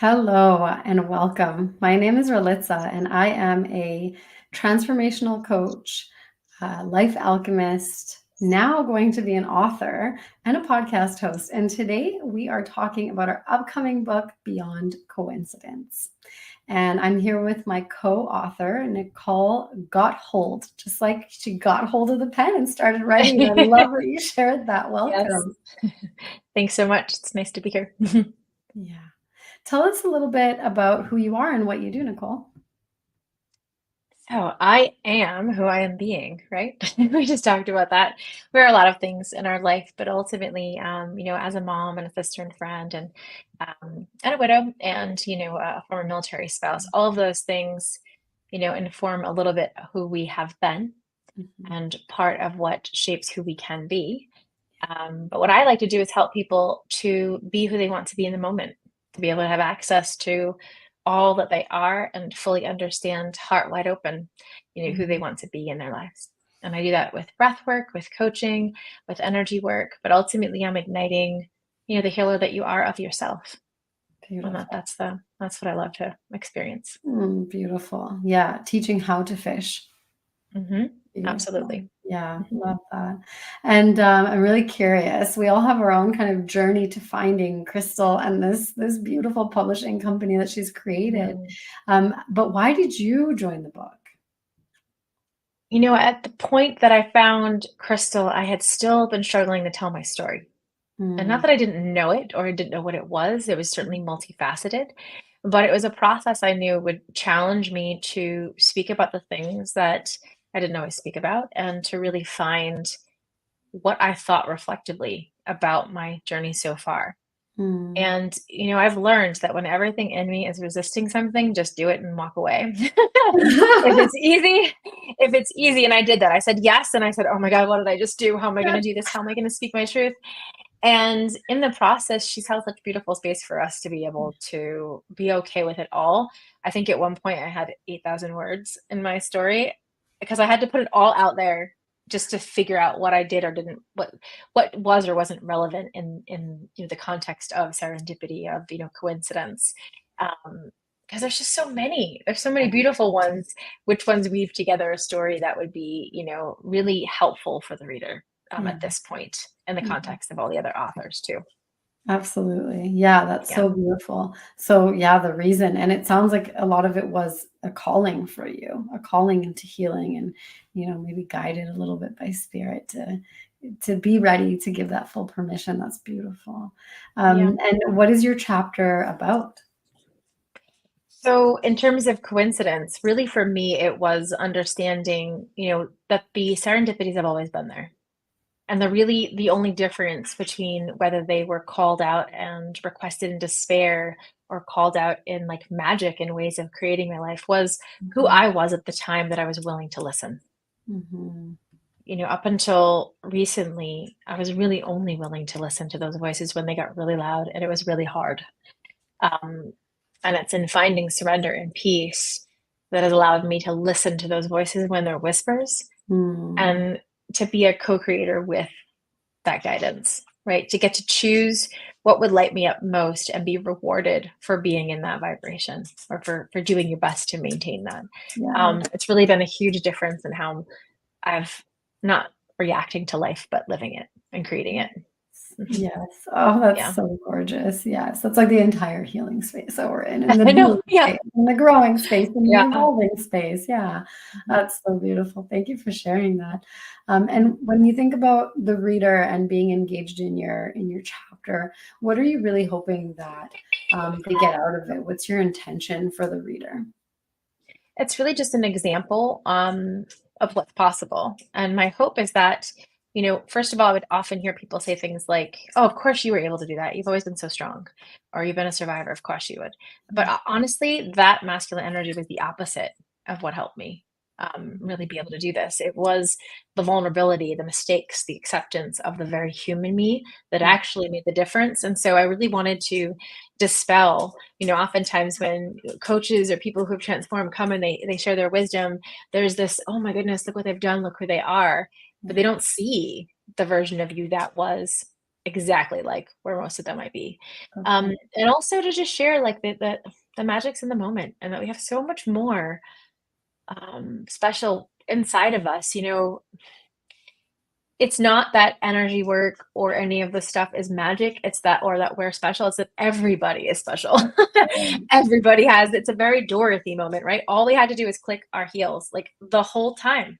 Hello and welcome. My name is Ralitza, and I am a transformational coach, life alchemist, now going to be an author and a podcast host. And today we are talking about our upcoming book, Beyond Coincidence. And I'm here with my co-author, Nicole Gotthold, just like she got hold of the pen and started writing. I love that you shared that. Yes. Welcome. Thanks so much. It's nice to be here. Yeah. Tell us a little bit about who you are and what you do, Nicole. So I am who I am being, right? We just talked about that. We're a lot of things in our life, but ultimately, as a mom and a sister and friend and a widow and, a former military spouse, all of those things, inform a little bit who we have been Mhm. and part of what shapes who we can be. But what I like to do is help people to be who they want to be in the moment, to be able to have access to all that they are and fully understand, heart wide open, who they Mhm. want to be in their lives. And I do that with breath work, with coaching, with energy work, but ultimately I'm igniting, the healer that you are of yourself. And Beautiful. that's what I love to experience. Beautiful. Yeah, teaching how to fish. Hmm. Beautiful. Absolutely. Yeah, Mhm. love that. And I'm really curious. We all have our own kind of journey to finding Crystal and this beautiful publishing company that she's created. Mhm. But why did you join the book? At the point that I found Crystal, I had still been struggling to tell my story. And not Mm. that I didn't know it or didn't know what it was certainly multifaceted, but it was a process I knew would challenge me to speak about the things that I didn't always speak about and to really find what I thought reflectively about my journey so far. Mm. And, I've learned that when everything in me is resisting something, just do it and walk away. If it's easy, and I did that. I said yes, and I said, "Oh my God, what did I just do? How am I going to do this? How am I going to speak my truth?" And in the process, she's held such beautiful space for us to be able to be okay with it all. I think at one point I had 8,000 words in my story because I had to put it all out there just to figure out what I did or didn't, what was or wasn't relevant in the context of serendipity, of coincidence. Because there's just so many. There's so many beautiful ones. Which ones weave together a story that would be, really helpful for the reader Yeah. at this point in the Yeah. context of all the other authors too. Absolutely. Yeah, that's Yeah. so beautiful. So, yeah, the reason, and it sounds like a lot of it was a calling for you, a calling into healing and, maybe guided a little bit by spirit to be ready to give that full permission. That's beautiful. Yeah. And what is your chapter about? So in terms of coincidence, really for me, it was understanding, that the serendipities have always been there. And the only difference between whether they were called out and requested in despair or called out in like magic and ways of creating my life was who Mhm. I was at the time that I was willing to listen. Mhm. Up until recently, I was really only willing to listen to those voices when they got really loud and it was really hard. Um, and it's in finding surrender and peace that has allowed me to listen to those voices when they're whispers Mm. and to be a co-creator with that guidance, right? To get to choose what would light me up most and be rewarded for being in that vibration or for doing your best to maintain that. Yeah. It's really been a huge difference in how I've not reacting to life, but living it and creating it. Mhm. Yes. Oh, that's Yeah. so gorgeous. Yes. That's like the entire healing space that we're in, and the I know. being Yeah. space, and the growing space, and the Yeah. evolving space. Yeah. Mhm. That's so beautiful. Thank you for sharing that. And Mhm. when you think about the reader and being engaged in your chapter, what are you really hoping that they get out of it? What's your intention for the reader? It's really just an example of what's possible. And my hope is that, first of all, I would often hear people say things like, "Oh, of course you were able to do that. You've always been so strong." Or "You've been a survivor. Of course you would." But honestly, that masculine energy was the opposite of what helped me really be able to do this. It was the vulnerability, the mistakes, the acceptance of the very human me that actually made the difference. And so I really wanted to dispel, oftentimes when coaches or people who've transformed come and they share their wisdom, there's this, "Oh my goodness, look what they've done, look who they are," but they don't see the version of you that was exactly like where most of them might be. Okay. And also to just share like the magic's in the moment and that we have so much more special inside of us. It's not that energy work or any of the stuff is magic, it's that or that we're special, it's that everybody is special. Everybody has it's a very Dorothy moment, right? All we had to do is click our heels, like, the whole time.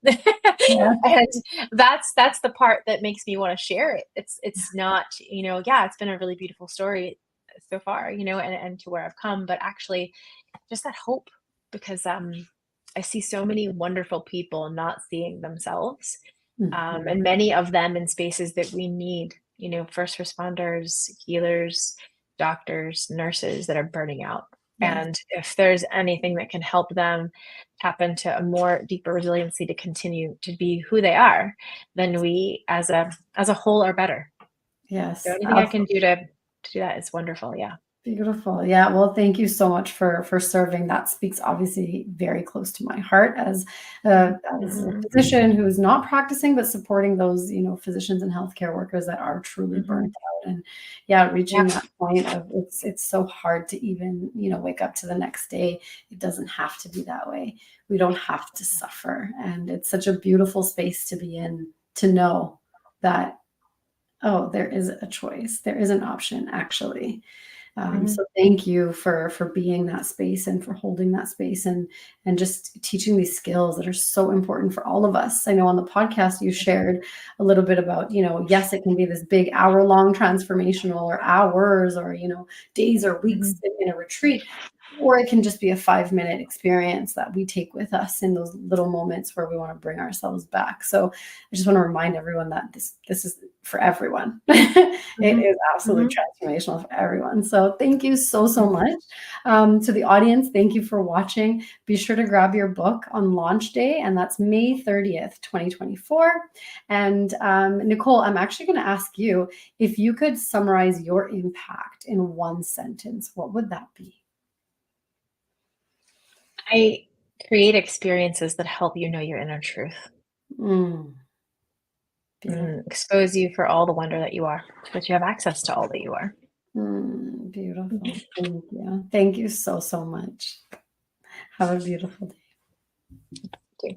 Yeah. And that's the part that makes me wanna share it. It's not, yeah, it's been a really beautiful story so far, and to where I've come, but actually just that hope because, I see so many wonderful people not seeing themselves, Mhm. and many of them in spaces that we need, first responders, healers, doctors, nurses that are burning out. Yes. And if there's anything that can help them tap into a more deeper resiliency to continue to be who they are, then we as a whole are better. So Yes. anything I can do to do that is wonderful. Yeah. Beautiful. Yeah. Well, thank you so much for serving. That speaks obviously very close to my heart as a Mhm. physician who is not practicing, but supporting those, physicians and healthcare workers that are truly burnt Mhm. out. And yeah, Yeah. reaching that point of it's so hard to even, wake up to the next day. It doesn't have to be that way. We don't have to suffer. And it's such a beautiful space to be in to know that, oh, there is a choice. There is an option actually. Mhm. So thank you for being that space and for holding that space and just teaching these skills that are so important for all of us. I know on the podcast you shared a little bit about, yes, it can be this big hour-long transformational or hours or, days or weeks Mhm. in a retreat, or it can just be a 5-minute experience that we take with us in those little moments where we want to bring ourselves back. So I just want to remind everyone that this is for everyone. It Mhm. is absolutely Mhm. transformational for everyone. So thank you so, so Mhm. much. To the audience, thank you for watching. Be sure to grab your book on launch day, and that's May 30th, 2024. And Nicole, I'm actually going to ask you if you could summarize your impact in one sentence, what would that be? I create experiences that help you know your inner truth. Mm, beautiful. Expose you for all the wonder that you are, so that you have access to all that you are. Beautiful. Thank you. Thank you so, so much. Have a beautiful day. Too.